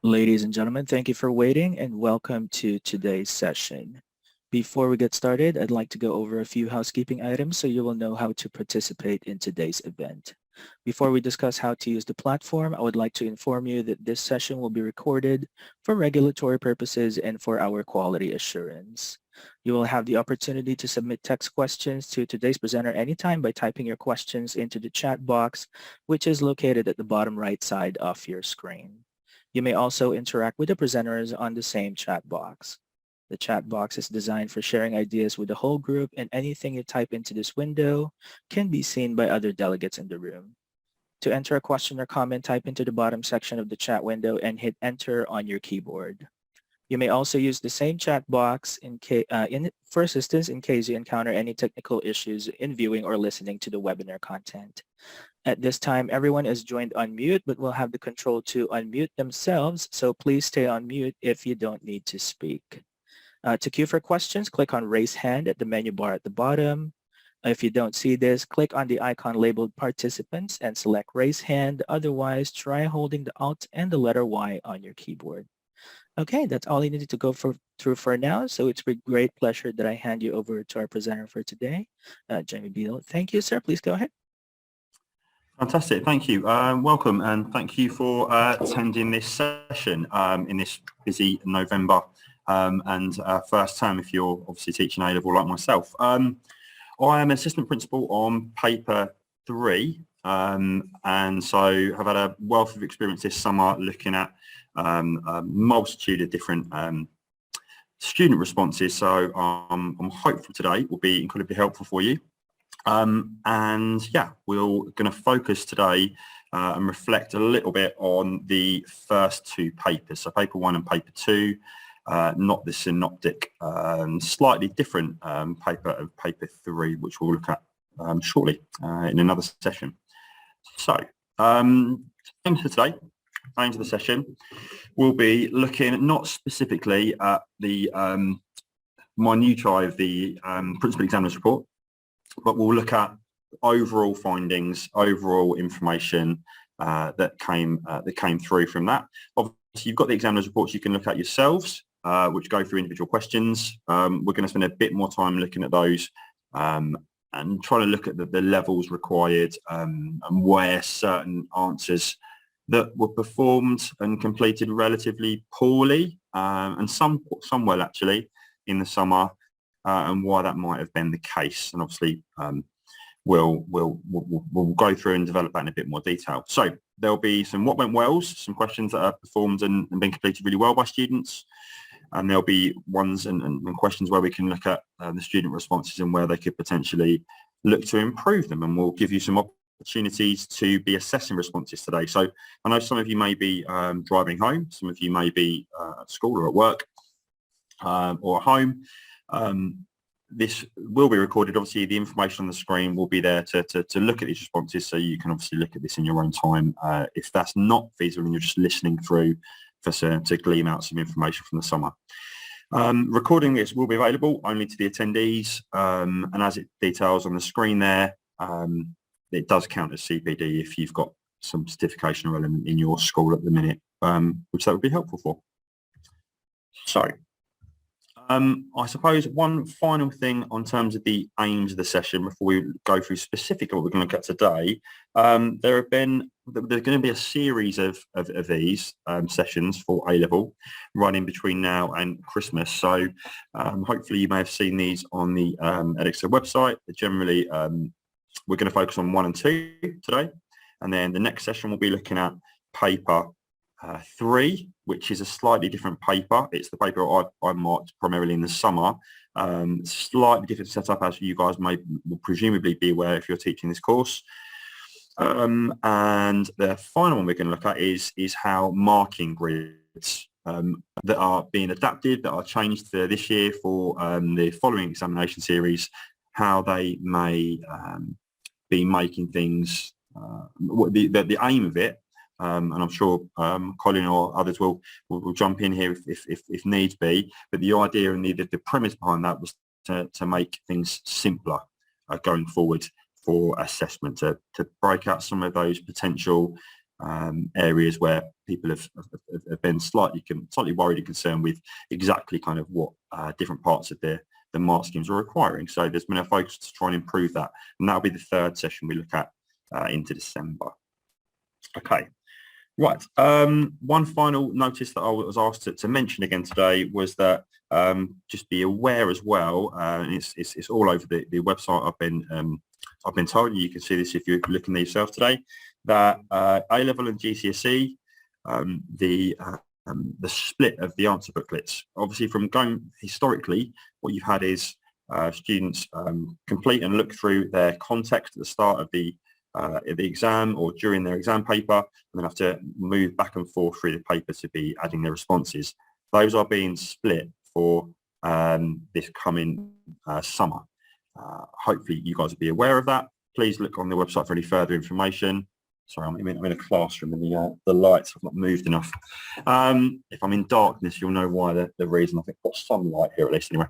Ladies and gentlemen, thank you for waiting and welcome to today's session. Before we get started, I'd like to go over a few housekeeping items so you will know how to participate in today's event. Before we discuss how to use the platform, I would like to inform you that this session will be recorded for regulatory purposes and for our quality assurance. You will have the opportunity to submit text questions to today's presenter anytime by typing your questions into the chat box, which is located at the bottom right side of your screen. You may also interact with the presenters on the same chat box. The chat box is designed for sharing ideas with the whole group, and anything you type into this window can be seen by other delegates in the room. To enter a question or comment, type into the bottom section of the chat window and hit enter on your keyboard. You may also use the same chat box for assistance in case you encounter any technical issues in viewing or listening to the webinar content. At this time, everyone is joined on mute, but will have the control to unmute themselves, so please stay on mute if you don't need to speak. To queue for questions, click on Raise Hand at the menu bar at the bottom. If you don't see this, click on the icon labeled Participants and select Raise Hand. Otherwise, try holding the Alt and the letter Y on your keyboard. Okay, that's all you needed to go through for now. So it's with great pleasure that I hand you over to our presenter for today, Jamie Beal. Thank you, sir. Please go ahead. Fantastic, thank you. Welcome and thank you for attending this session in this busy November and first term if you're obviously teaching A-level like myself. I am an assistant principal on paper 3 and so have had a wealth of experience this summer looking at a multitude of different student responses, so I'm hopeful today will be incredibly helpful for you. And yeah, we're going to focus today and reflect a little bit on the first two papers, so paper 1 and paper 2, not the synoptic, slightly different paper of paper 3, which we'll look at shortly in another session. So, aims for today, aims of the session, we'll be looking not specifically at the minutiae of the principal examiner's report, but we'll look at overall findings, overall information that came through from that. Obviously, you've got the examiner's reports you can look at yourselves, which go through individual questions. We're going to spend a bit more time looking at those and trying to look at the levels required and where certain answers that were performed and completed relatively poorly and some well actually in the summer. And why that might have been the case, and obviously we'll go through and develop that in a bit more detail. So there'll be some what went wells, some questions that are performed and been completed really well by students, and there'll be ones and questions where we can look at the student responses and where they could potentially look to improve them, and we'll give you some opportunities to be assessing responses today. So I know some of you may be driving home, some of you may be at school or at work or at home. This will be recorded. Obviously, the information on the screen will be there to look at these responses, so you can obviously look at this in your own time. If that's not feasible and you're just listening through to glean out some information from the summer. Recording this will be available only to the attendees, and as it details on the screen there, it does count as CPD if you've got some certification or element in your school at the minute, which that would be helpful for. So, I suppose one final thing on terms of the aims of the session before we go through specifically what we're going to look at today. There's going to be a series of these sessions for A-level running between now and Christmas. So hopefully you may have seen these on the Edexcel website. Generally, we're going to focus on 1 and 2 today, and then the next session we'll be looking at paper 3, which is a slightly different paper. It's the paper I marked primarily in the summer. Slightly different setup, as you guys will presumably be aware if you're teaching this course. And the final one we're going to look at is how marking grids that are being adapted, that are changed this year for the following examination series, how they may be making things, the aim of it. And I'm sure Colin or others will jump in here if needs be. But the idea and the premise behind that was to make things simpler going forward for assessment, to break out some of those potential areas where people have been slightly worried and concerned with exactly kind of what different parts of the mark schemes are requiring. So there's been a focus to try and improve that, and that'll be the third session we look at into December. Okay. Right. One final notice that I was asked to mention again today was that just be aware as well, and it's all over the website. I've been told, and you can see this if you're looking at yourself today, that A-level and GCSE, the split of the answer booklets. Obviously, from going historically, what you've had is students complete and look through their context at the start of the exam or during their exam paper, and then have to move back and forth through the paper to be adding their responses. Those are being split for this coming summer. Hopefully you guys will be aware of that. Please look on the website for any further information. Sorry, I'm in a classroom and the lights have not moved enough. If I'm in darkness, you'll know why the reason. I think I've got sunlight here at least anyway.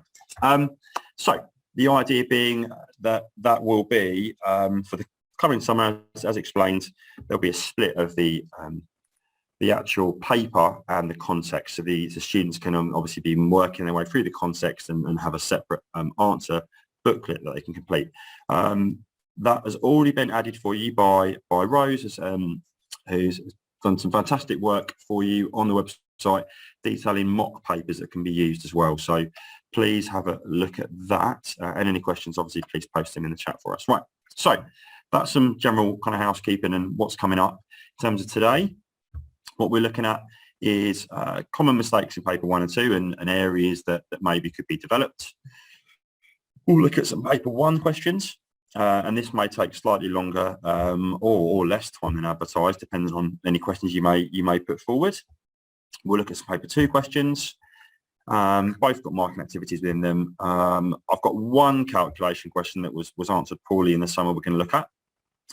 So the idea being that will be for the coming summer, as explained, there'll be a split of the actual paper and the context. So the students can obviously be working their way through the context and have a separate answer booklet that they can complete. That has already been added for you by Rose, who's done some fantastic work for you on the website, detailing mock papers that can be used as well. So please have a look at that. And any questions, obviously, please post them in the chat for us. Right. So that's some general kind of housekeeping and what's coming up. In terms of today, what we're looking at is common mistakes in paper 1 and 2 and areas that maybe could be developed. We'll look at some paper 1 questions, and this may take slightly longer or less time than advertised, depending on any questions you may put forward. We'll look at some paper 2 questions. Both got marking activities within them. I've got one calculation question that was answered poorly in the summer we're going to look at.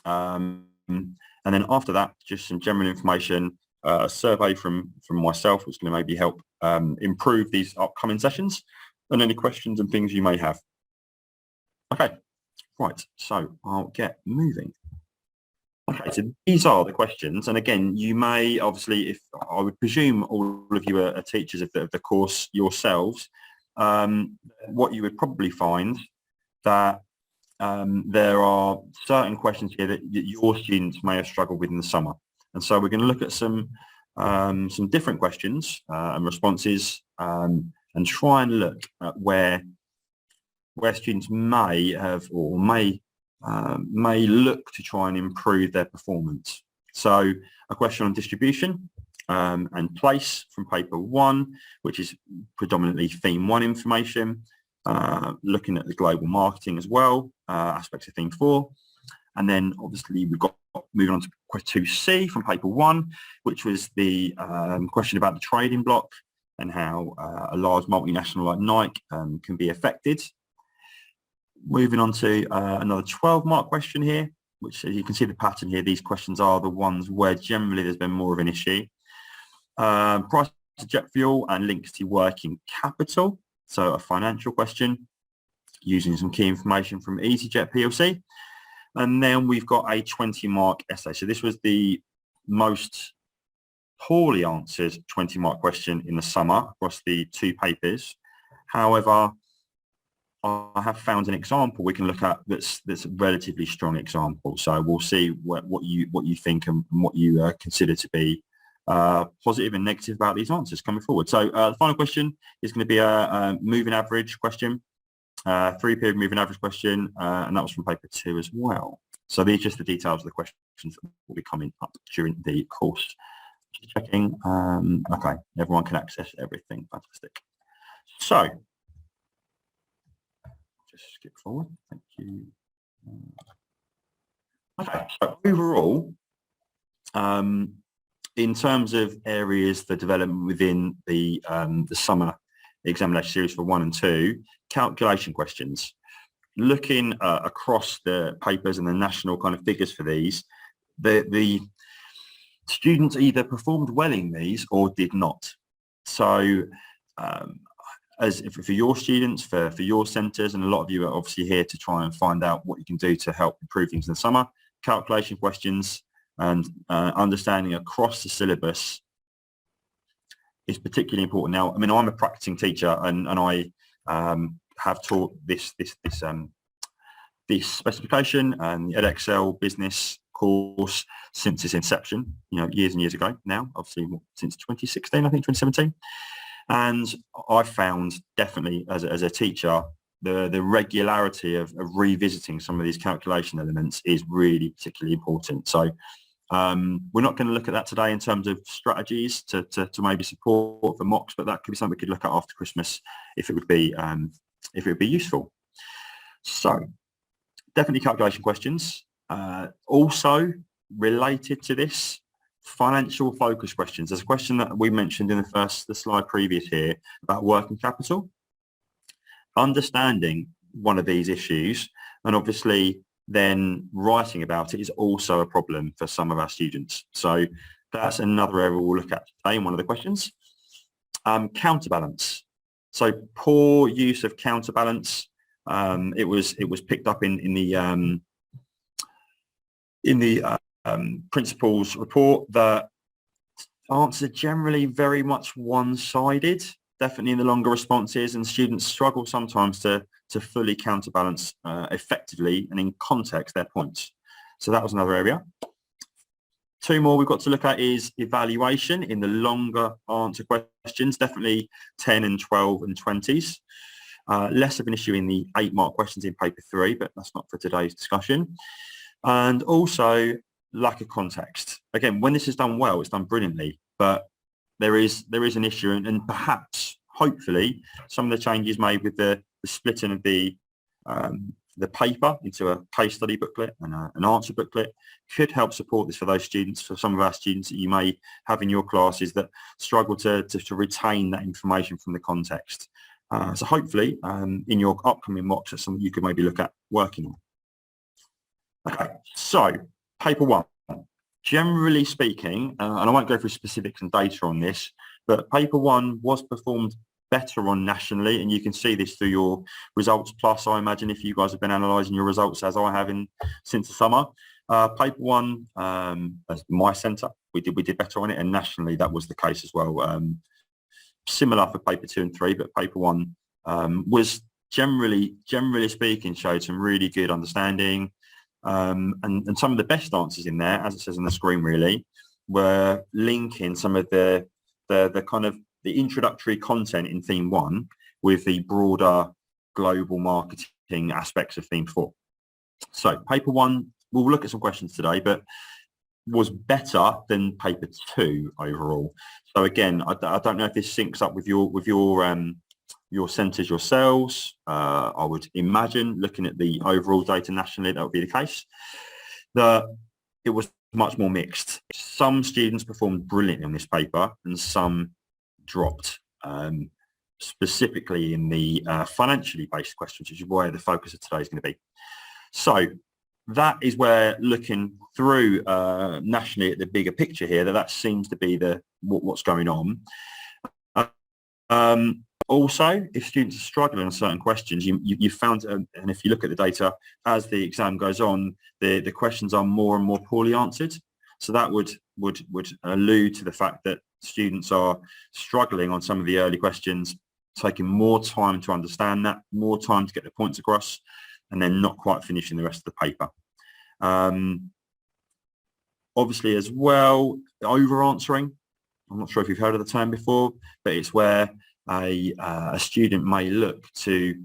And then after that, just some general information, a survey from myself, which is going to maybe help improve these upcoming sessions, and any questions and things you may have. Okay, right, so I'll get moving. Okay, so these are the questions, and again, you may obviously, if I would presume all of you are teachers of the course yourselves, what you would probably find that there are certain questions here that your students may have struggled with in the summer, and so we're going to look at some different questions and responses, and try and look at where students may have or may look to try and improve their performance. So a question on distribution and place from paper 1, which is predominantly theme 1 information, looking at the global marketing as well, aspects of theme 4. And then obviously we've got moving on to question 2C from paper 1, which was the question about the trading block and how a large multinational like Nike can be affected. Moving on to another 12-mark question here, which, as you can see the pattern here, these questions are the ones where generally there's been more of an issue. Price of jet fuel and links to working capital. So a financial question using some key information from EasyJet PLC. And then we've got a 20-mark essay. So this was the most poorly answered 20-mark question in the summer across the 2 papers. However, I have found an example we can look at that's a relatively strong example. So we'll see what you think and what you consider to be positive and negative about these answers coming forward. So the final question is going to be a moving average question, 3-period moving average question, and that was from paper 2 as well. So these are just the details of the questions that will be coming up during the course. Just checking. Okay, everyone can access everything. Fantastic. So skip forward. Thank you. Okay, so overall, in terms of areas for development within the summer examination series for 1 and 2, calculation questions. Looking across the papers and the national kind of figures for these, the students either performed well in these or did not. So as for your students, for your centres, and a lot of you are obviously here to try and find out what you can do to help improve things in the summer. Calculation questions and understanding across the syllabus is particularly important. Now, I mean, I'm a practicing teacher, and I have taught this specification and the Edexcel business course since its inception, years and years ago now, obviously since 2016, I think 2017. And I found definitely as a teacher, the regularity of revisiting some of these calculation elements is really particularly important. So we're not going to look at that today in terms of strategies to maybe support the mocks, but that could be something we could look at after Christmas if it would be useful. So definitely calculation questions. Also related to this, financial focus questions. There's a question that we mentioned in the slide previous here about working capital. Understanding one of these issues and obviously then writing about it is also a problem for some of our students. So that's another area we'll look at today in one of the questions. Counterbalance. So poor use of counterbalance. It was picked up in the principal's report that answers are generally very much one-sided, definitely in the longer responses, and students struggle sometimes to fully counterbalance effectively and in context their points. So that was another area. Two more we've got to look at is evaluation in the longer answer questions, definitely 10 and 12 and 20s. Less of an issue in the 8-mark questions in paper 3, but that's not for today's discussion. And also lack of context. Again, when this is done well, it's done brilliantly, but there is an issue, and perhaps, hopefully, some of the changes made with the splitting of the paper into a case study booklet and an answer booklet could help support this for those students, for some of our students that you may have in your classes that struggle to retain that information from the context. So hopefully, in your upcoming mocks, that's something you could maybe look at working on. Okay, so paper 1. Generally speaking, and I won't go through specifics and data on this, but paper 1 was performed better on nationally, and you can see this through your results plus, I imagine, if you guys have been analysing your results as I have since the summer. Paper 1, as my centre, we did better on it, and nationally that was the case as well. Similar for paper 2 and 3, but paper 1 was generally speaking showed some really good understanding. And some of the best answers in there, as it says on the screen, really were linking some of the kind of the introductory content in theme 1 with the broader global marketing aspects of theme 4. So paper 1, we'll look at some questions today, but was better than paper 2 overall. So again, I don't know if this syncs up with your centres yourselves. I would imagine, looking at the overall data nationally, that would be the case. That it was much more mixed. Some students performed brilliantly on this paper and some dropped, specifically in the financially based questions, which is where the focus of today is going to be. So that is where, looking through nationally at the bigger picture here, that seems to be what's going on. Also, if students are struggling on certain questions, you found, and if you look at the data, as the exam goes on, the questions are more and more poorly answered. So that would allude to the fact that students are struggling on some of the early questions, taking more time to understand that, more time to get the points across, and then not quite finishing the rest of the paper. Obviously, as well, over-answering. I'm not sure if you've heard of the term before, but it's where a student may look to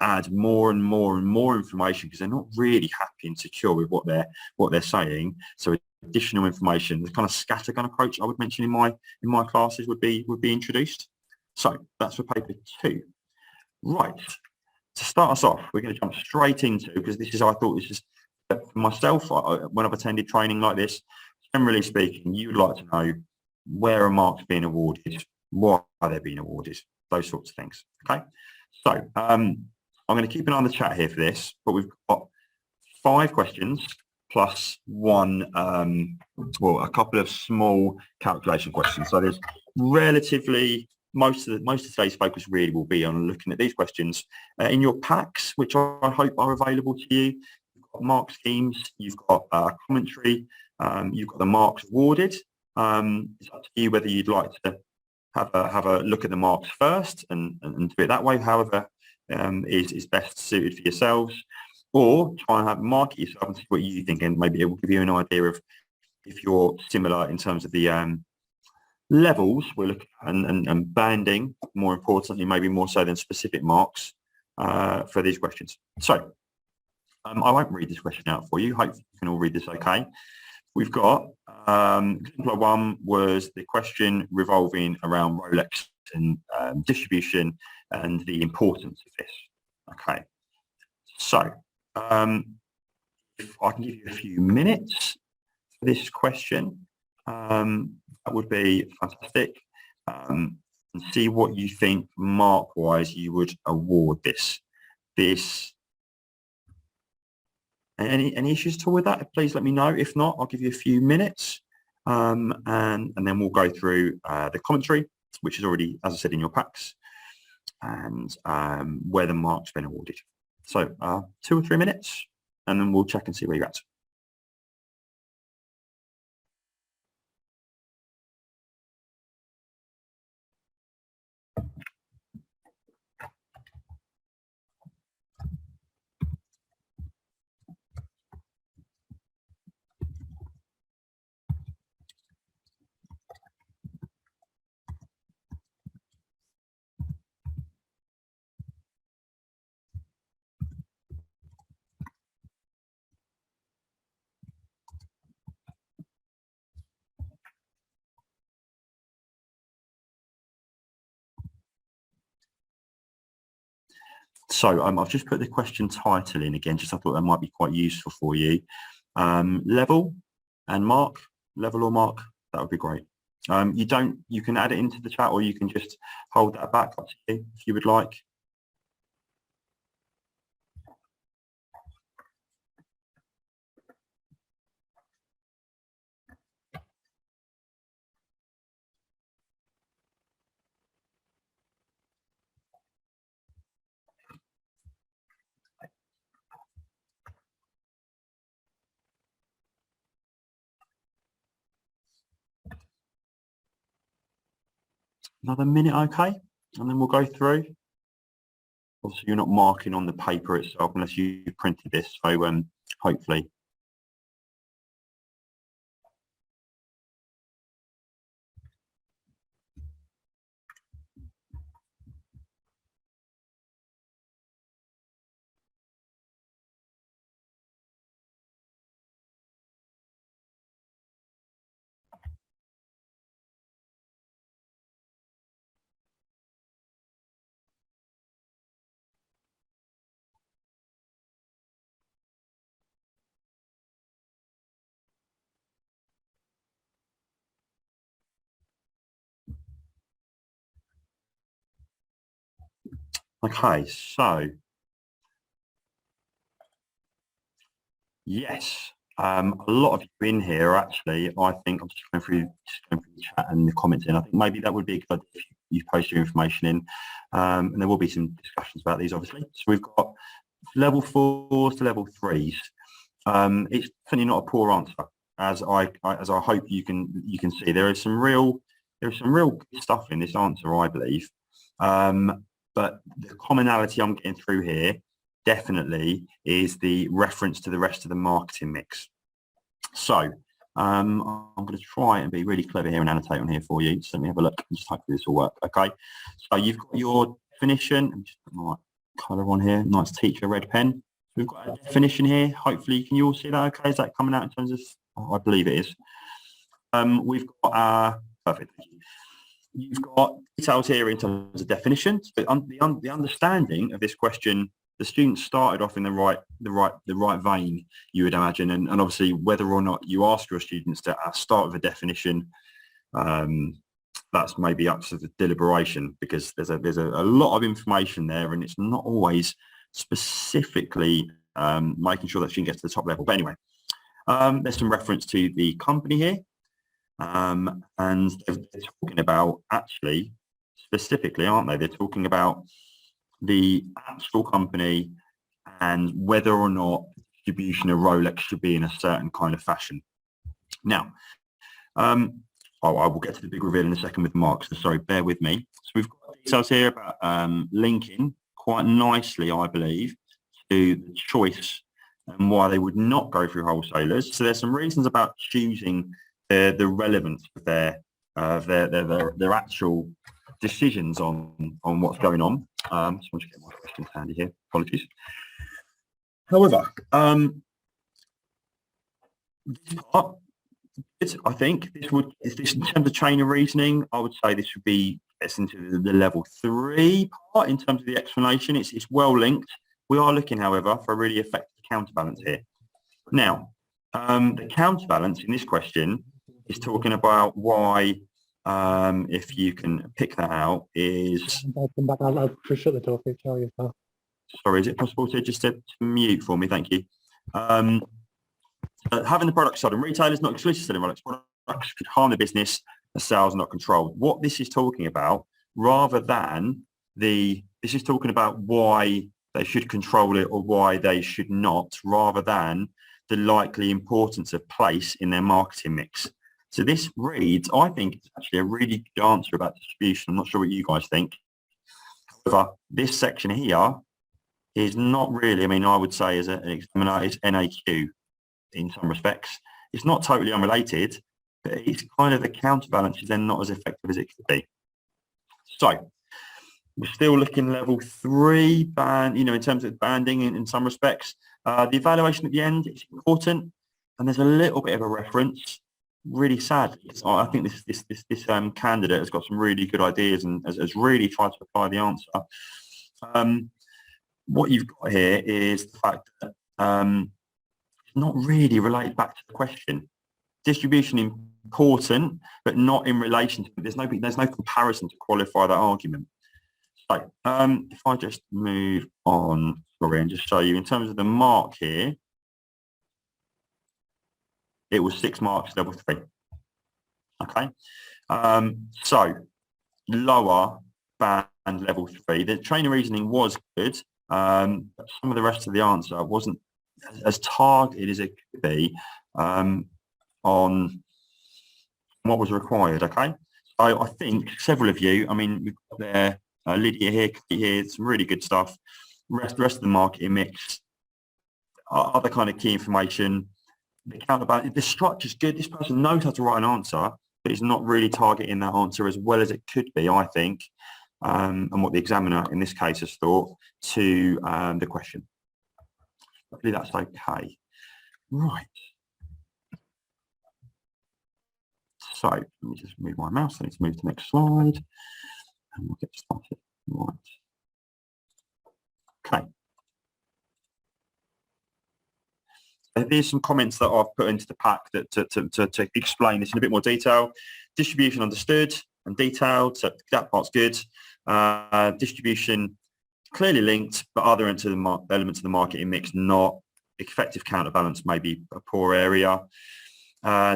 add more and more and more information because they're not really happy and secure with what they're saying. So additional information, the kind of scattergun approach I would mention in my classes would be introduced. So that's for paper 2. Right. To start us off, we're going to jump straight into, because this is, I thought this is for myself, when I've attended training like this, generally speaking, you would like to know where are marks being awarded, why are they being awarded, those sorts of things. Okay, so I'm going to keep an eye on the chat here for this, but we've got 5 questions plus one, a couple of small calculation questions. So there's relatively, most of today's focus really will be on looking at these questions in your packs, which I hope are available to you. You've got mark schemes, you've got commentary, You've got the marks awarded. It's up to you whether you'd like to have a look at the marks first and do it that way, however is best suited for yourselves, or try and mark it yourself and see what you think, and maybe it will give you an idea of if you're similar in terms of the levels we're looking and banding, more importantly, maybe more so than specific marks for these questions. So I won't read this question out for you. Hopefully you can all read this okay. We've got exemplar 1 was the question revolving around Rolex and distribution and the importance of this. Okay, so if I can give you a few minutes for this question, that would be fantastic. And see what you think mark-wise you would award this. Any issues at all with that? Please let me know. If not, I'll give you a few minutes, and then we'll go through the commentary, which is already, as I said, in your packs, and where the mark's been awarded. So 2 or 3 minutes, and then we'll check and see where you're at. So I've just put the question title in again, just I thought that might be quite useful for you. Level and mark, level or mark, that would be great. You can add it into the chat, or you can just hold that back up to you if you would like. Another minute, okay, and then we'll go through. Obviously, you're not marking on the paper itself unless you printed this, so hopefully. Okay, so yes, a lot of you in here actually. I think I'm just going through the chat and the comments in. I think maybe that would be a good idea if you post your information in, and there will be some discussions about these, obviously. So we've got level 4s to level 3s. It's definitely not a poor answer, as I hope you can see. There is some real good stuff in this answer, I believe. But the commonality I'm getting through here definitely is the reference to the rest of the marketing mix. So I'm going to try and be really clever here and annotate on here for you. So let me have a look and just hopefully this will work. Okay, so you've got your definition. Let me just put my colour on here. Nice teacher red pen. So we've got a definition here. Hopefully can you all see that okay? Is that coming out in terms of, I believe it is. We've got perfect. You've got details here in terms of definitions. But the understanding of this question, the students started off in the right vein, you would imagine, and obviously whether or not you ask your students to start with a definition, that's maybe up to the deliberation, because there's a lot of information there, and it's not always specifically making sure that student gets to the top level. But anyway, there's some reference to the company here. And they're talking about, actually, specifically, aren't they? They're talking about the actual company and whether or not distribution of Rolex should be in a certain kind of fashion. Now, I will get to the big reveal in a second with Mark, so sorry, bear with me. So we've got details here about linking quite nicely, I believe, to the choice and why they would not go through wholesalers. So there's some reasons about choosing the relevance of their actual decisions on what's going on. Just want to get my questions handy here. Apologies. However, this part, I think this would, in terms of chain of reasoning, I would say this would be into the level 3 part in terms of the explanation. It's well linked. We are looking, however, for a really effective counterbalance here. Now, the counterbalance in this question is talking about why, if you can pick that out, is... I'll come back. I'll shut the door for you, Charlie, as well. Sorry, is it possible to just to mute for me? Thank you. Having the product sold, and retailers not exclusively selling products could harm the business as sales not controlled. What this is talking about, rather than this is talking about why they should control it or why they should not, rather than the likely importance of place in their marketing mix. So this reads, I think it's actually a really good answer about distribution. I'm not sure what you guys think. However, this section here is not really, I mean, I would say as an examiner, it's NAQ in some respects. It's not totally unrelated, but it's kind of the counterbalance is then not as effective as it could be. So we're still looking level 3 band, in terms of banding in some respects. The evaluation at the end is important, and there's a little bit of a reference. Really sad. I think this candidate has got some really good ideas and has really tried to apply the answer. What you've got here is the fact that not really related back to the question. Distribution important, but not in relation to it. There's no comparison to qualify that argument. So if I just move on, sorry, and just show you in terms of the mark here, it was 6 marks, level 3. Okay, so lower band level 3. The chain of reasoning was good, but some of the rest of the answer wasn't as targeted as it could be on what was required. Okay, so I think several of you, I mean, we've got there Lydia here, Kate here, some really good stuff. Rest of the marketing mix, other kind of key information. The counterbalance, the structure's good. This person knows how to write an answer, but it's not really targeting that answer as well as it could be, I think, and what the examiner in this case has thought to the question. Hopefully that's okay. Right. So let me just move my mouse. I need to move to the next slide, and we'll get started. Right. Okay. There's some comments that I've put into the pack that to explain this in a bit more detail. Distribution understood and detailed, so that part's good. Distribution clearly linked, but other elements of the marketing mix not. Effective counterbalance may be a poor area.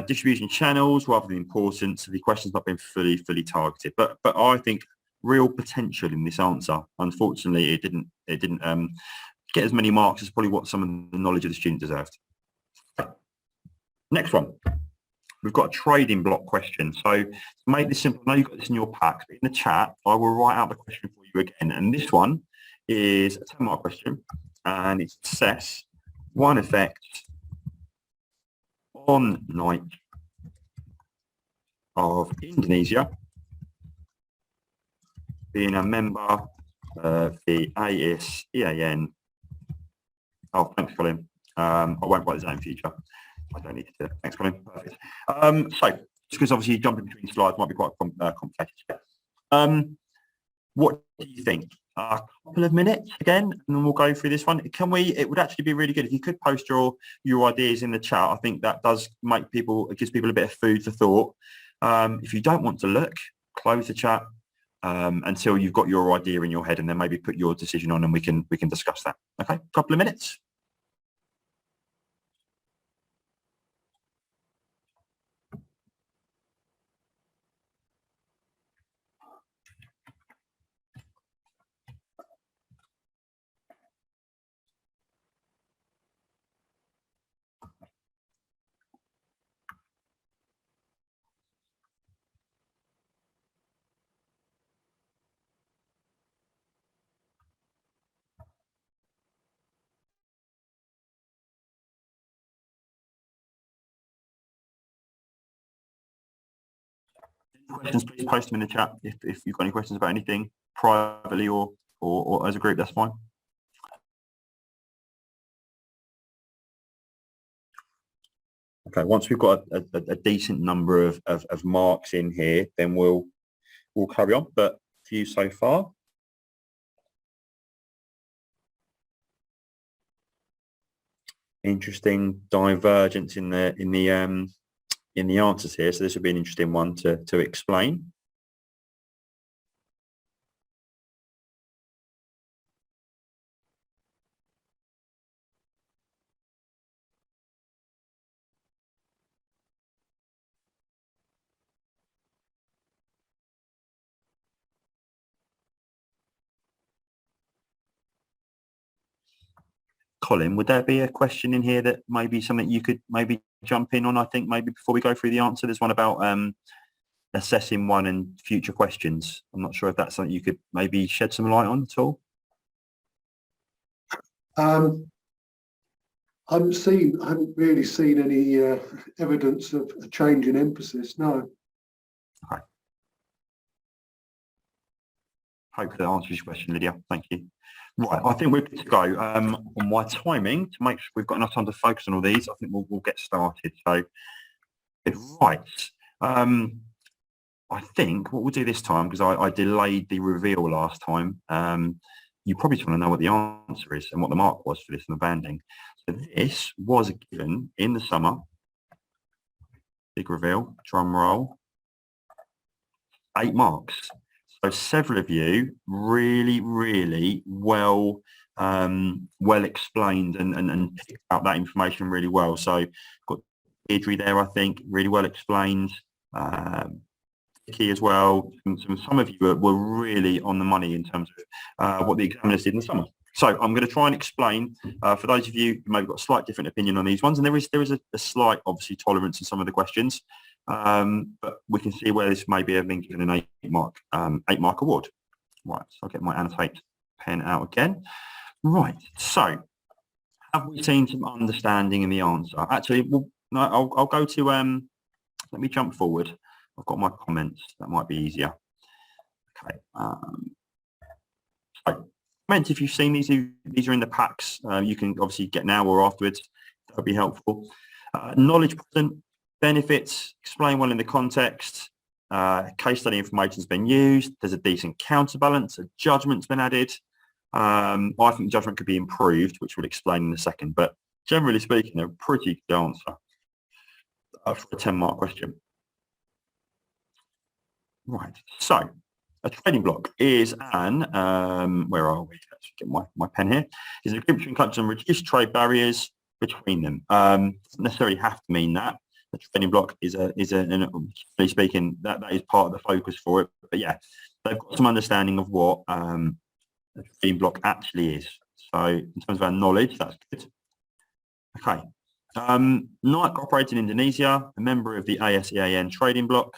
Distribution channels rather than important, so the question's not been fully targeted. But I think real potential in this answer. Unfortunately, it didn't get as many marks as probably what some of the knowledge of the student deserved. Next one, we've got a trading block question. So to make this simple, I know you've got this in your pack, but in the chat, I will write out the question for you again. And this one is a 10-mark question, and it's assess one effect on Nike of Indonesia being a member of the ASEAN. Oh, thanks, Colin. I won't write this down in future. I don't need to do it. Thanks, Colin. Perfect. So, just because obviously jumping between slides might be quite complicated. What do you think? A couple of minutes again, and then we'll go through this one. Can we? It would actually be really good if you could post your ideas in the chat. I think that does make people, it gives people a bit of food for thought. If you don't want to look, close the chat until you've got your idea in your head, and then maybe put your decision on, and we can discuss that. Okay, couple of minutes. questions, please post them in the chat if you've got any questions about anything privately or as a group, that's fine. Okay, once we've got a decent number of marks in here, then we'll carry on. But few so far. Interesting divergence in the answers here, so this would be an interesting one to explain. Colin, would there be a question in here that maybe something you could maybe jump in on? I think maybe before we go through the answer, there's one about assessing one and future questions. I'm not sure if that's something you could maybe shed some light on at all. I haven't really seen any evidence of a change in emphasis, no. Okay. Hope that answers your question, Lydia. Thank you. Right, I think we're good to go. On my timing, to make sure we've got enough time to focus on all these, I think we'll get started. So, right. I think what we'll do this time, because I delayed the reveal last time, you probably just want to know what the answer is and what the mark was for this in the banding. So this was given in the summer. Big reveal, drum roll. 8 marks. So several of you really well explained and picked out that information really well. So got Deirdre there, I think, really well explained. Vicky as well. Some of you were really on the money in terms of what the examiners did in the summer. So I'm going to try and explain for those of you who maybe got a slight different opinion on these ones, and there is a slight, obviously, tolerance in some of the questions, but we can see where this maybe have been given an 8 mark award. Right, so I'll get my annotate pen out again. Right, so have we seen some understanding in the answer? Actually, well, no, I'll go to let me jump forward. I've got my comments. That might be easier. Okay. So, comments, if you've seen these are in the packs. You can obviously get now or afterwards. That would be helpful. Knowledge present, benefits, explain well in the context. Case study information has been used. There's a decent counterbalance. A judgment's been added. I think judgment could be improved, which we'll explain in a second. But generally speaking, a pretty good answer for a 10-mark question. Right, so a trading block is an, where are we? Let's get my pen here. Is an agreement between countries and reduce trade barriers between them. Doesn't necessarily have to mean that. The trading block is generally speaking, that is part of the focus for it. But yeah, they've got some understanding of what a trading block actually is. So in terms of our knowledge, that's good. Okay. Nike operates in Indonesia, a member of the ASEAN trading block.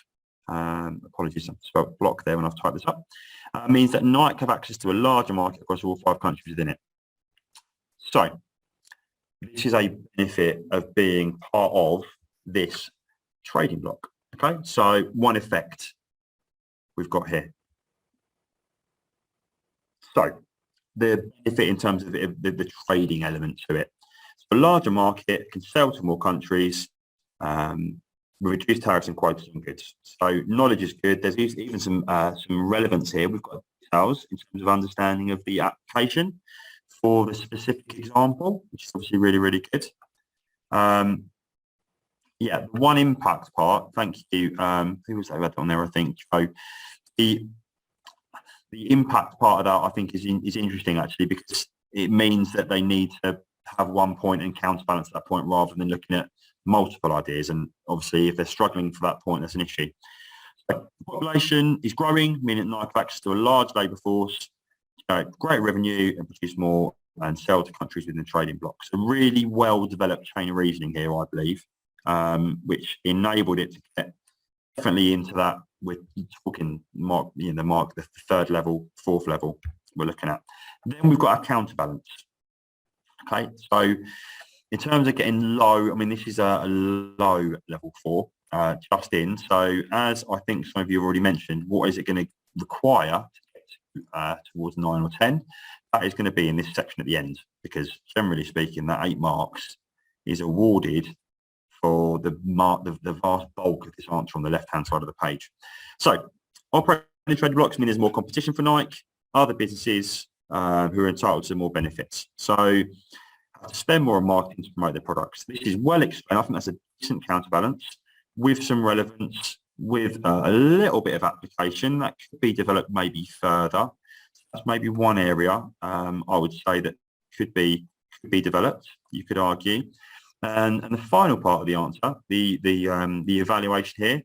Apologies, I spelled block there when I've typed this up. Means that Nike have access to a larger market across all 5 countries within it. So this is a benefit of being part of this trading block. Okay, so one effect we've got here. So the benefit in terms of the trading element to it. So a larger market can sell to more countries. Reduce tariffs and quotas on goods. So knowledge is good. There's even some relevance here. We've got details in terms of understanding of the application for the specific example, which is obviously really good. Yeah, the one impact part. Thank you. Who was that on there? I think Joe. The impact part of that I think is interesting actually, because it means that they need to have one point and counterbalance that point rather than looking at multiple ideas, and obviously if they're struggling for that point, that's an issue. So the population is growing, meaning Nike have access to a large labour force, great revenue, and produce more and sell to countries within the trading block. So really well developed chain of reasoning here, I believe, which enabled it to get definitely into that. We're talking the 3rd level, 4th level we're looking at. Then we've got our counterbalance. Okay, so in terms of getting low, I mean, this is a low level 4. just in. So as I think some of you have already mentioned, what is it going to require to get towards 9 or 10? That is going to be in this section at the end, because generally speaking, that 8 marks is awarded for the vast bulk of this answer on the left-hand side of the page. So operating trading blocks mean there's more competition for Nike, other businesses who are entitled to more benefits. So to spend more on marketing to promote their products. This is well explained. I think that's a decent counterbalance with some relevance, with a little bit of application that could be developed maybe further. That's maybe one area I would say that could be developed, you could argue. And the final part of the answer, the evaluation here,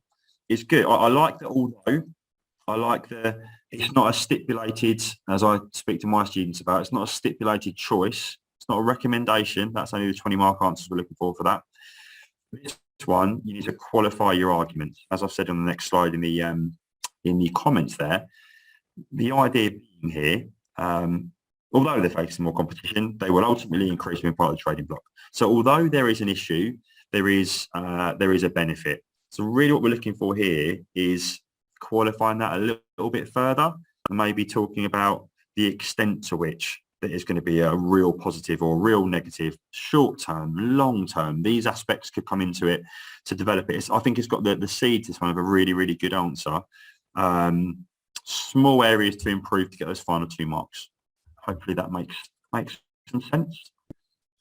is good. I like that, although I like it's not a stipulated, as I speak to my students about, it's not a stipulated choice. It's not a recommendation. That's only the 20 mark answers we're looking for that. This one, you need to qualify your argument. As I've said on the next slide in the comments there, the idea being here, although they're facing more competition, they will ultimately increase being part of the trading block. So although there is an issue, there is a benefit. So really what we're looking for here is qualifying that a little bit further and maybe talking about the extent to which that is going to be a real positive or real negative, short term, long term. These aspects could come into it to develop it. I think it's got the seeds. This one of a really, really good answer. Small areas to improve to get those final 2 marks. Hopefully that makes some sense.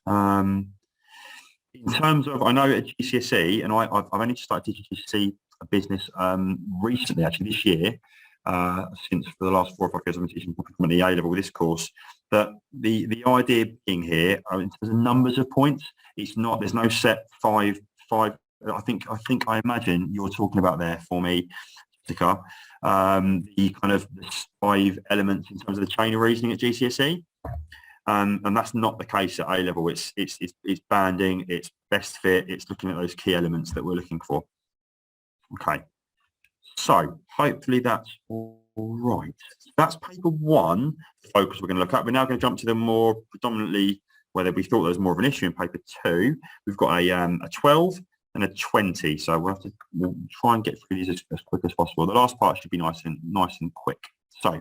In terms of, I know at GCSE, and I've only started teaching GCSE business recently, actually this year, since for the last 4 or 5 years I've been teaching the A level with this course. But the idea being here, in terms of numbers of points, it's not, there's no set five. I imagine you're talking about there for me, Jessica, the kind of the 5 elements in terms of the chain of reasoning at GCSE. And that's not the case at A level. It's banding, it's best fit, it's looking at those key elements that we're looking for. Okay, so hopefully that's all right. That's paper 1, the focus we're going to look at. We're now going to jump to the more predominantly, whether we thought there was more of an issue in paper 2. We've got a 12 and a 20, so we'll try and get through these as quick as possible. The last part should be nice and quick. So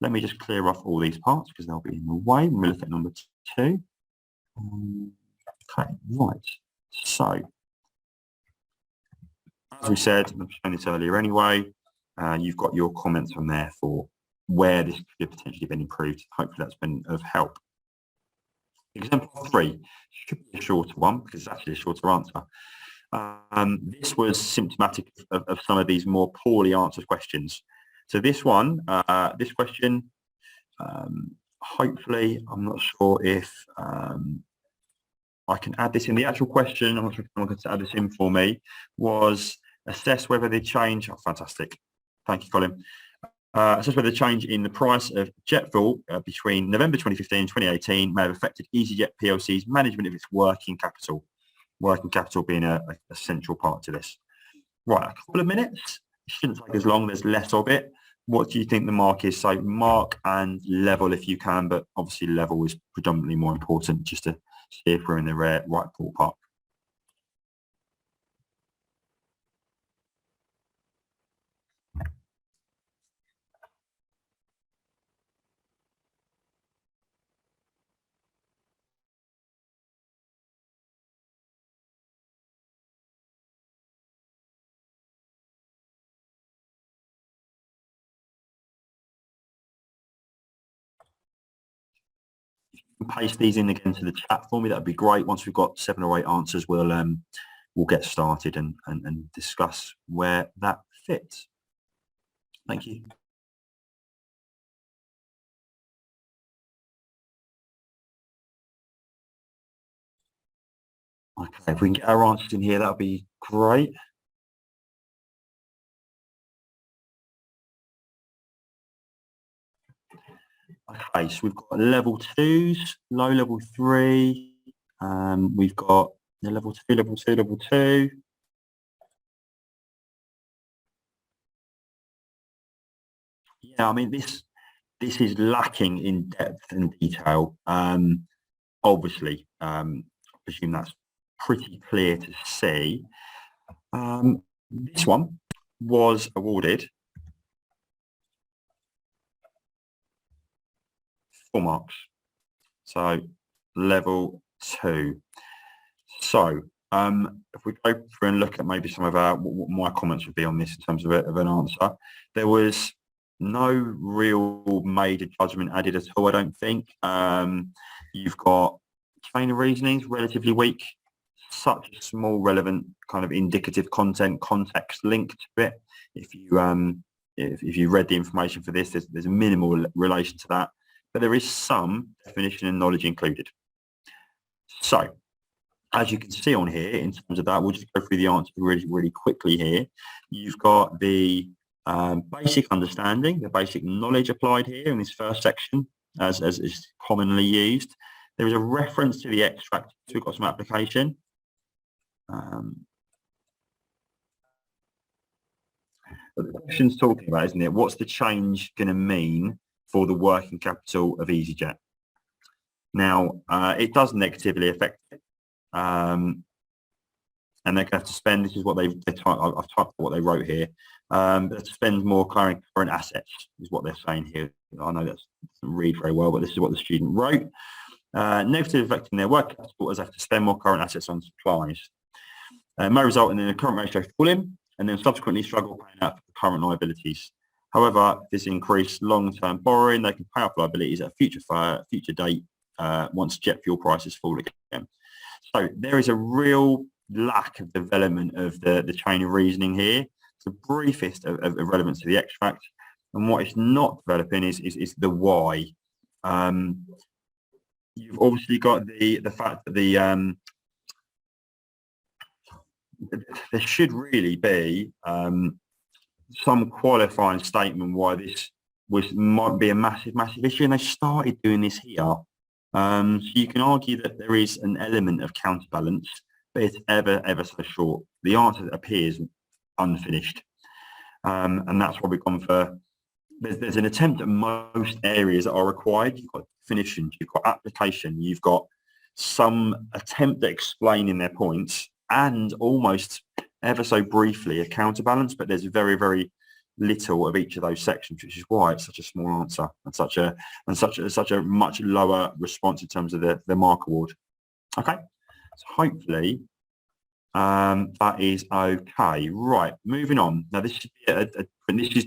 let me just clear off all these parts because they'll be in the way when we look at number 2. Okay, right. So as we said, I've shown this earlier anyway, you've got your comments on there for where this could have potentially been improved. Hopefully that's been of help. Example 3 should be a shorter one because it's actually a shorter answer. This was symptomatic of some of these more poorly answered questions. So this one, this question, hopefully, I'm not sure if I can add this in the actual question. I'm not sure if someone could add this in for me. Was assess whether the change. Oh, fantastic! Thank you, Colin. Assess whether the change in the price of jet fuel between November 2015 and 2018 may have affected EasyJet PLC's management of its working capital. Working capital being a central part to this. Right, a couple of minutes. It shouldn't take as long. There's less of it. What do you think the mark is? So mark and level if you can, but obviously level is predominantly more important just to see if we're in the right ballpark. Paste these in again to the chat for me, that'd be great. Once we've got 7 or 8 answers, we'll get started and discuss where that fits. Thank you. Okay, if we can get our answers in here, that'd be great. Okay, so we've got level 2s, low level 3. We've got the level 2, level 2, level 2. Yeah, I mean this is lacking in depth and detail. Obviously, I presume that's pretty clear to see. This one was awarded 4 marks. So level 2. So if we go through and look at maybe some of what my comments would be on this in terms of an answer, there was no real major judgment added at all, I don't think. You've got chain of reasonings, relatively weak, such a small relevant kind of indicative context linked to it. If you read the information for this, there's a minimal relation to that, but there is some definition and knowledge included. So as you can see on here, in terms of that, we'll just go through the answer really, really quickly here. You've got the basic understanding, the basic knowledge applied here in this first section, as is commonly used. There is a reference to the extract, so we've got some application. But the question's talking about, isn't it? What's the change going to mean for the working capital of EasyJet? Now, it does negatively affect it. And they're going to have to spend, this is what I've typed what they wrote here, to spend more current assets is what they're saying here. I know that doesn't read very well, but this is what the student wrote. Negatively affecting their working capital as they have to spend more current assets on supplies. May result in a current ratio falling and then subsequently struggle paying out for current liabilities. However, if this increased long-term borrowing, they can pay off liabilities at a future date once jet fuel prices fall again. So there is a real lack of development of the chain of reasoning here. It's the briefest of relevance to the extract, and what it's not developing is the why. You've obviously got the fact that there should really be some qualifying statement why this might be a massive issue, and they started doing this here. So you can argue that there is an element of counterbalance, but it's ever so short. The answer appears unfinished, and that's why we've gone for. There's an attempt at most areas that are required. You've got definitions, you've got application, you've got some attempt at explaining their points, and almost ever so briefly a counterbalance. But there's very, very little of each of those sections, which is why it's such a small answer and such a much lower response in terms of the mark award. Okay, so hopefully that is okay. Right, moving on. Now this should be this is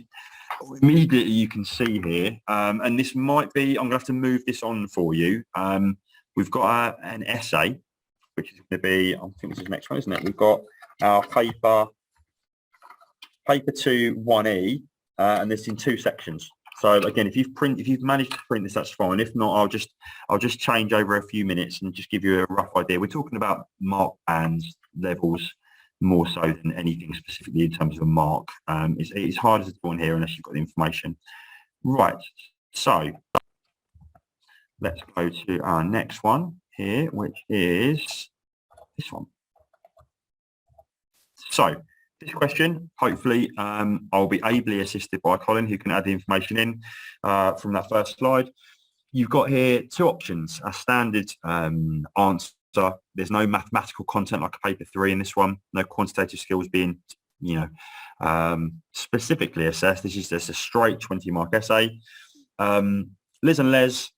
immediately you can see here, and this might be, I'm gonna have to move this on for you. We've got an essay, which is going to be, I think this is the next one, isn't it? We've got our paper 2 1E, and this in 2 sections. So again, if you've managed to print this, that's fine. If not, I'll just change over a few minutes and just give you a rough idea. We're talking about mark bands, levels, more so than anything specifically in terms of a mark. It's harder to do on here unless you've got the information. Right, so let's go to our next one here, which is this one. So this question, hopefully, I'll be ably assisted by Colin, who can add the information in from that first slide. You've got here 2 options, a standard answer. There's no mathematical content like a paper 3 in this one, no quantitative skills being, specifically assessed. This is just a straight 20-mark essay. Liz and Les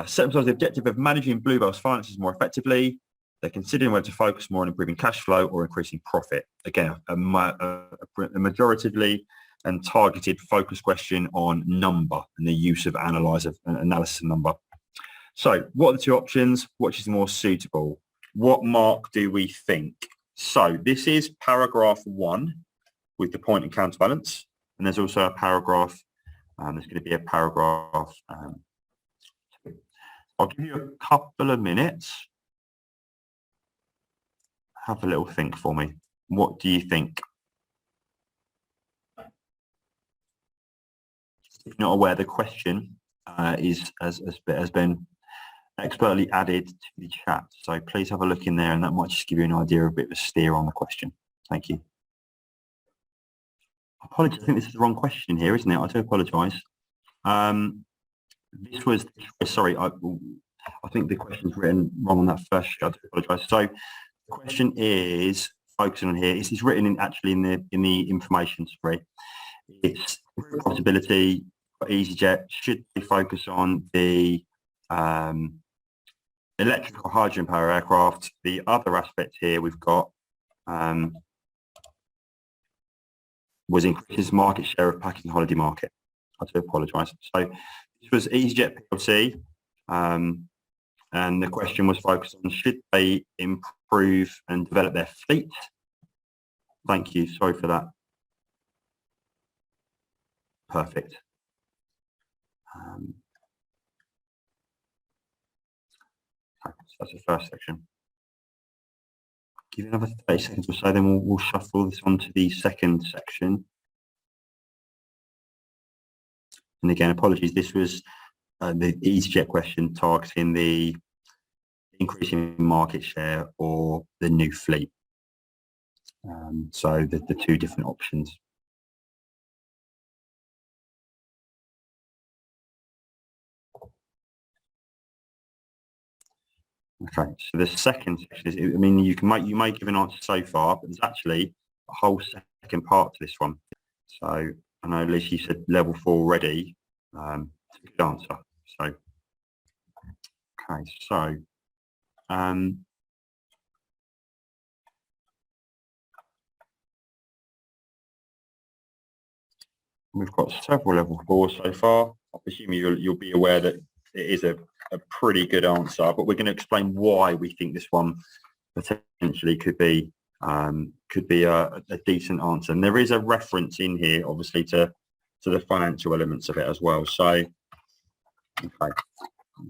set themselves the objective of managing Bluebell's finances more effectively. They're considering whether to focus more on improving cash flow or increasing profit. Again, a majoritively and targeted focus question on number and the use of analysis of number. So what are the 2 options? Which is more suitable? What mark do we think? So this is paragraph 1 with the point and counterbalance. And there's also a paragraph, there's going to be a paragraph. I'll give you a couple of minutes. Have a little think for me. What do you think? If not aware, the question has been expertly added to the chat. So please have a look in there, and that might just give you an idea, a bit of a steer on the question. Thank you. Apologies, I think this is the wrong question here, isn't it? I do apologise. This was, sorry, I think the question's written wrong on that first sheet. I do apologise. So the question is focusing on here is written in actually in the information spree. It's profitability for EasyJet. Should they focus on the electrical hydrogen power aircraft? The other aspect here we've got was increases market share of packaging holiday market. I do apologise. So this was EasyJet PLC, and the question was focused on should they improve and develop their fleet. Thank you. Sorry for that. Perfect. Okay, so that's the first section. Give it another 30 seconds or so, then we'll shuffle this on to the second section. And again, apologies, this was the EasyJet question targeting the increase in market share or the new fleet. So the two different options. Okay, so the second section is, I mean, you may give an answer so far, but there's actually a whole second part to this one. So I know, Liz, you said level 4 already. It's a good answer. So, okay, so we've got several level 4s so far. I presume you'll be aware that it is a pretty good answer, but we're going to explain why we think this one potentially could be a decent answer. And there is a reference in here, obviously, to the financial elements of it as well. So, okay, I'll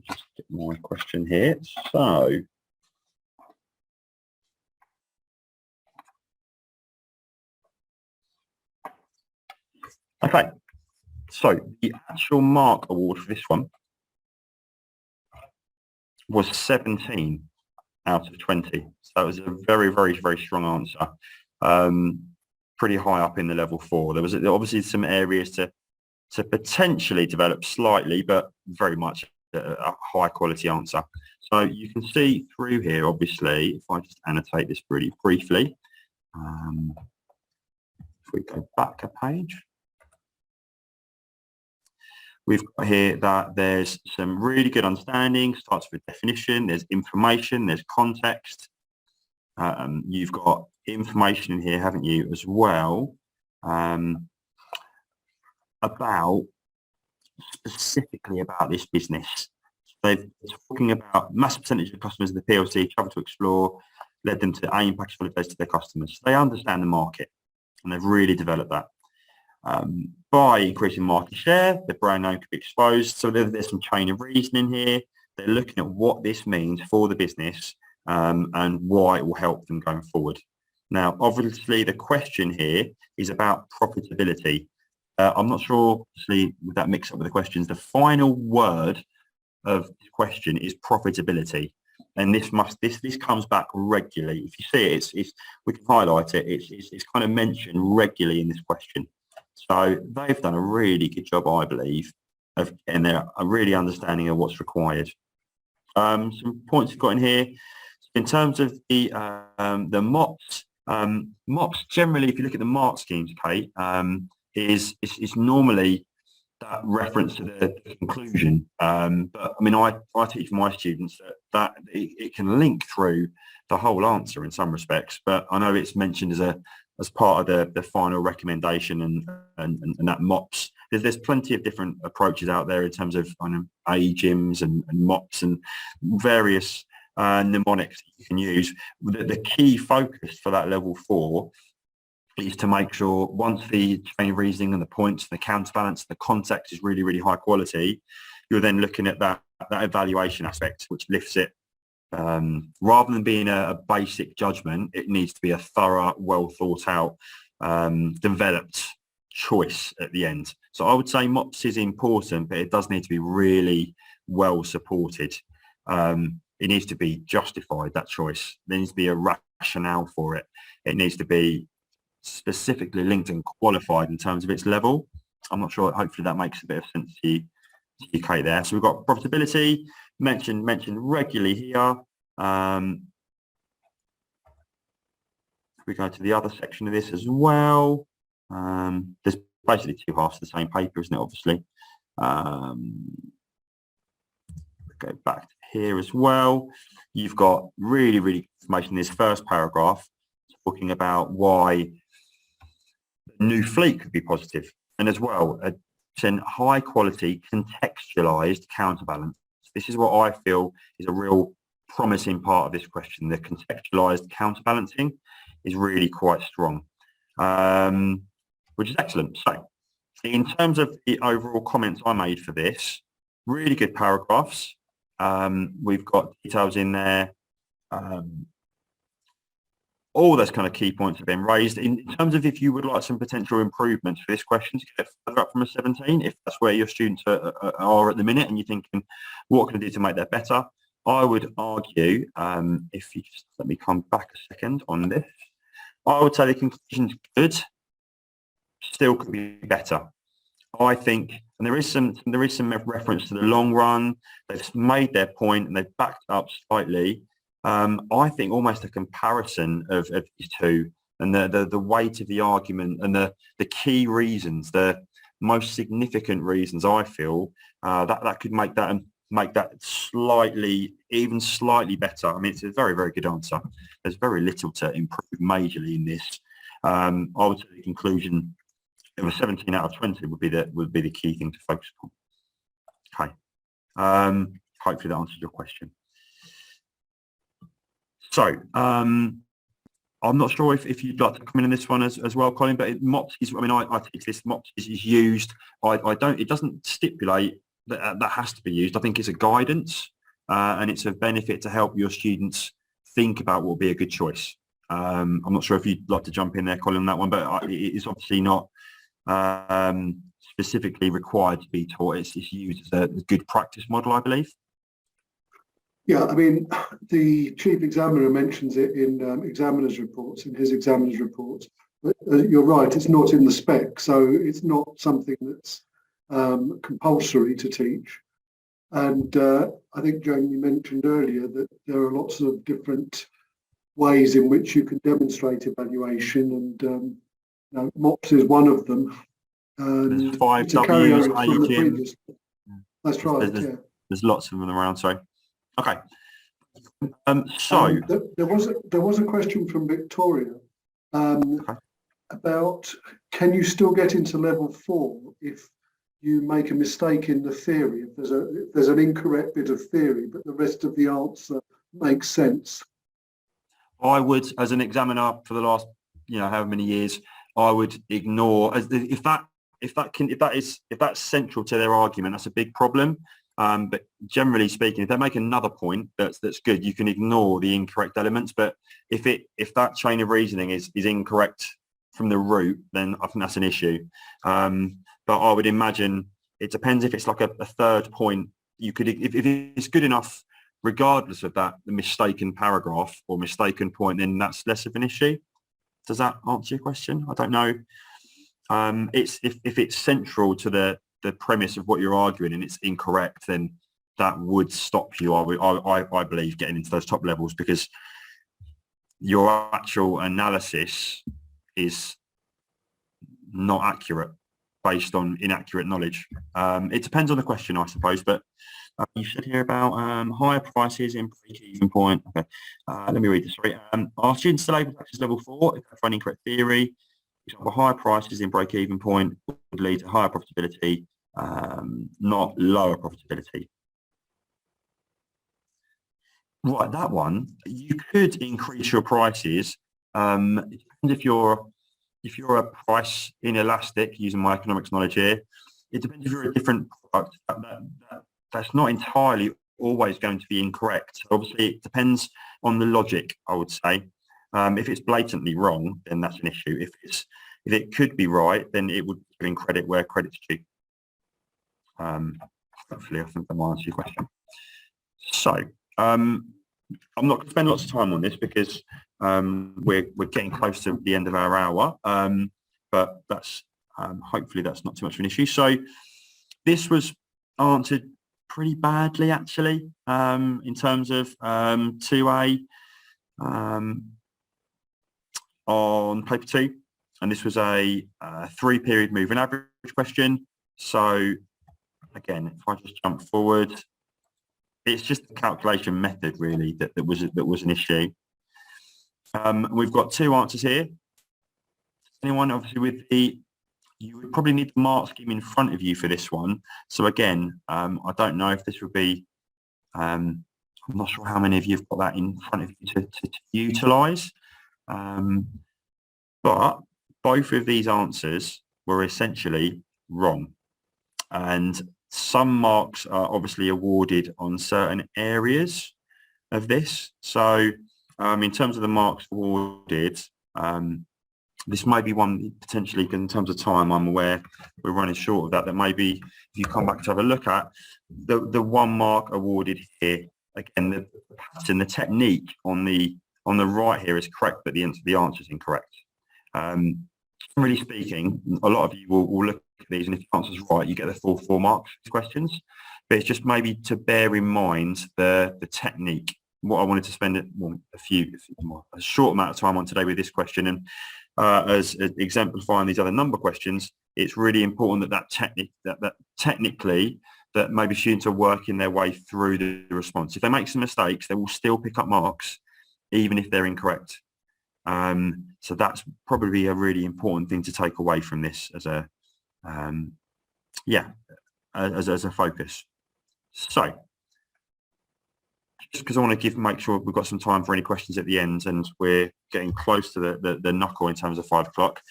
just get my question here. So, okay, so the actual mark award for this one was 17 out of 20. So it was a very, very, very strong answer. Pretty high up in the level 4. There was obviously some areas to potentially develop slightly, but very much a high quality answer. So you can see through here, obviously, if I just annotate this really briefly, if we go back a page, we've got here that there's some really good understanding, starts with definition, there's information, there's context. You've got information in here, haven't you, as well, about specifically about this business. So they're talking about mass percentage of customers of the PLC travel to explore, led them to aim package holidays to their customers. So they understand the market and they've really developed that. By increasing market share, the brand name could be exposed. So there's some chain of reasoning here. They're looking at what this means for the business and why it will help them going forward. Now, obviously, the question here is about profitability. I'm not sure, obviously, with that mix up with the questions, the final word of the question is profitability. And this comes back regularly. If you see it, we can highlight it. It's kind of mentioned regularly in this question. So they've done a really good job, I believe, of getting there, a really understanding of what's required. Some points we've got in here. In terms of the MOPS, MOPS generally, if you look at the mark schemes, Kate, is normally that reference to the conclusion. But I mean, I teach my students that it can link through the whole answer in some respects. But I know it's mentioned as part of the final recommendation and that MOPS. There's plenty of different approaches out there in terms of AGIMS and MOPS and various mnemonics you can use. The key focus for that level 4 is to make sure once the chain of reasoning and the points and the counterbalance, the context is really, really high quality, you're then looking at that evaluation aspect, which lifts it. Rather than being a basic judgment, it needs to be a thorough, well thought out, developed choice at the end. So I would say MOPS is important, but it does need to be really well supported. It needs to be justified, that choice. There needs to be a rationale for it. It needs to be specifically linked and qualified in terms of its level. I'm not sure, hopefully that makes a bit of sense to you, Kate, there. So we've got profitability, mentioned regularly here. If we go to the other section of this as well, there's basically two halves of the same paper, isn't it, obviously. Go back to here as well. You've got really good information in this first paragraph talking about why the new fleet could be positive, and as well a high quality contextualized counterbalance. This is what I feel is a real promising part of this question. The contextualized counterbalancing is really quite strong, which is excellent. So in terms of the overall comments I made for this, really good paragraphs. We've got details in there. All those kind of key points have been raised. In terms of if you would like some potential improvements for this question to get further up from a 17, if that's where your students are at the minute and you're thinking, what can I do to make that better? I would argue, if you just let me come back a second on this, I would say the conclusion's good, still could be better. I think, and there is some reference to the long run. They've made their point and they've backed up slightly. I think almost a comparison of these two and the weight of the argument and the key reasons, the most significant reasons, I feel that could make that even slightly better. I mean, it's a very good answer. There's very little to improve majorly in this. I would say the conclusion of a 17 out of 20 would be the key thing to focus on. Okay. Hopefully that answers your question. So I'm not sure if you'd like to come in on this one as well, Colin, but MOPS is, I mean, I teach this, MOPS is used. It doesn't stipulate that has to be used. I think it's a guidance and it's a benefit to help your students think about what would be a good choice. I'm not sure if you'd like to jump in there, Colin, on that one, but it's obviously not specifically required to be taught. It's used as a good practice model, I believe. Yeah, I mean, the chief examiner mentions it in examiners' reports, in his examiners' reports. But you're right, it's not in the spec, so it's not something that's compulsory to teach. And I think, Joan, you mentioned earlier that there are lots of different ways in which you can demonstrate evaluation, and MOPS is one of them. There's 5 it's a W's, carryover from the previous. That's right, yeah. There's lots of them around, sorry. Okay. There was a question from Victoria about, can you still get into level 4 if you make a mistake in the theory, if there's an incorrect bit of theory, but the rest of the answer makes sense? I would, as an examiner for the last, however many years, I would ignore if that's central to their argument. That's a big problem. But generally speaking, if they make another point that's good, you can ignore the incorrect elements. But if that chain of reasoning is incorrect from the root, then I think that's an issue. But I would imagine it depends if it's like a third point. You could, if it's good enough, regardless of that, the mistaken paragraph or mistaken point, then that's less of an issue. Does that answer your question? I don't know. It's if it's central to the premise of what you're arguing and it's incorrect, then that would stop you, I believe, getting into those top levels, because your actual analysis is not accurate based on inaccurate knowledge. It depends on the question, I suppose, but you said here about higher prices in break-even point. Okay, let me read this. Sorry. Are students still able to practice level 4 if they find incorrect theory? For example, higher prices in break-even point would lead to higher profitability, not lower profitability. Right, that one, you could increase your prices. It depends if you're a price inelastic, using my economics knowledge here. It depends if you're a different product. That's not entirely always going to be incorrect. Obviously, it depends on the logic, I would say. If it's blatantly wrong, then that's an issue. If it could be right, then it would be in credit where credit's due. Hopefully, I think that might answer your question. So, I'm not going to spend lots of time on this because we're getting close to the end of our hour, but that's hopefully that's not too much of an issue. So, this was answered pretty badly, actually, in terms of 2A. on paper 2, and this was a 3-period moving average question. So again, if I just jump forward, it's just the calculation method really that was an issue. We've got 2 answers here. Anyone obviously you would probably need the mark scheme in front of you for this one. So again, I don't know if this would be, I'm not sure how many of you have got that in front of you to utilise. But both of these answers were essentially wrong. And some marks are obviously awarded on certain areas of this. So in terms of the marks awarded, this may be one potentially, in terms of time, I'm aware we're running short of that maybe if you come back to have a look at the 1 mark awarded here, again, the pattern, the technique on the right here is correct, but the answer is incorrect. Really speaking, a lot of you will look at these, and if the answer's right, you get the full 4 marks for questions. But it's just maybe to bear in mind the technique. What I wanted to spend a short amount of time on today with this question, and as exemplifying these other number questions, it's really important that technically that maybe students are working their way through the response. If they make some mistakes, they will still pick up marks, even if they're incorrect. So that's probably a really important thing to take away from this as a as a focus. So just because I want to make sure we've got some time for any questions at the end, and we're getting close to the knuckle in terms of 5 o'clock,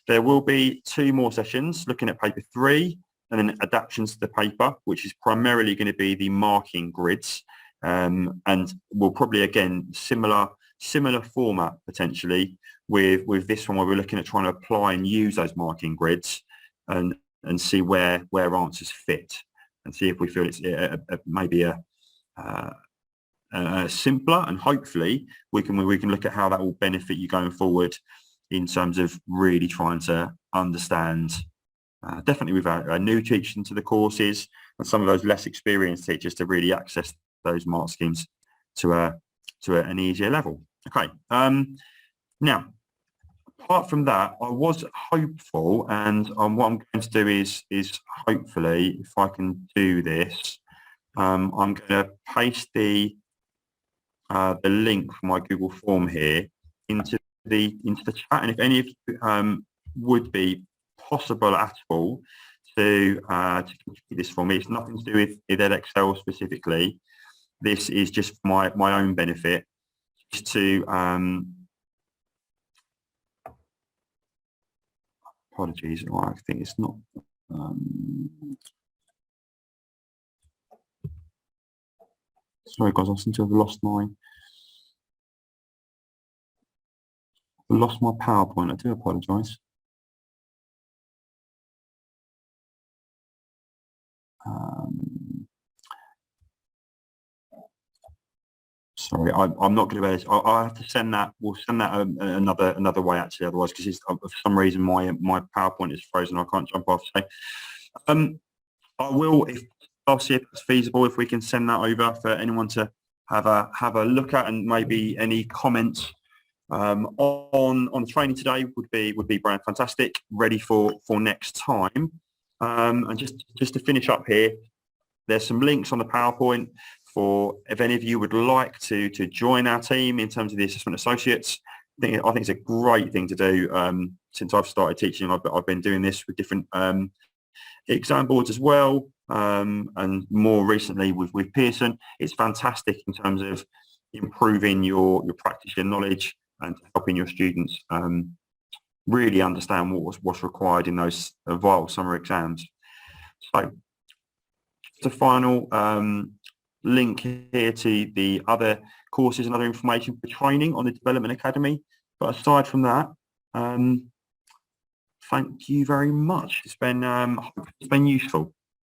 there will be 2 more sessions looking at paper 3 and then adaptations to the paper, which is primarily going to be the marking grids, and we'll probably, again, similar format potentially with this one, where we're looking at trying to apply and use those marking grids and see where answers fit, and see if we feel it's maybe a simpler, and hopefully we can look at how that will benefit you going forward in terms of really trying to understand, definitely with our new teachers into the courses and some of those less experienced teachers, to really access those mark schemes to an easier level. Okay. Now, apart from that, I was hopeful, and what I'm going to do is hopefully, if I can do this, I'm going to paste the link for my Google form here into the chat, and if any of you would be possible at all to complete this for me, it's nothing to do with Edexcel specifically. This is just my own benefit, just to apologies, I think it's not. Sorry guys, I seem to have lost my PowerPoint. I do apologise. Sorry, I'm not going to be able to. I'll have to send that. We'll send that another way actually. Otherwise, because for some reason my PowerPoint is frozen. I can't jump off. So, I will. I'll see if it's feasible. If we can send that over for anyone to have a look at, and maybe any comments on the training today would be brand fantastic. Ready for next time. And just to finish up here, there's some links on the PowerPoint for if any of you would like to join our team in terms of the assessment associates. I think it's a great thing to do. Since I've started teaching, I've been doing this with different exam boards as well, and more recently with Pearson. It's fantastic in terms of improving your practice, your knowledge, and helping your students really understand what's required in those vital summer exams. So just a final link here to the other courses and other information for training on the Development Academy. But aside from that, thank you very much. It's been useful.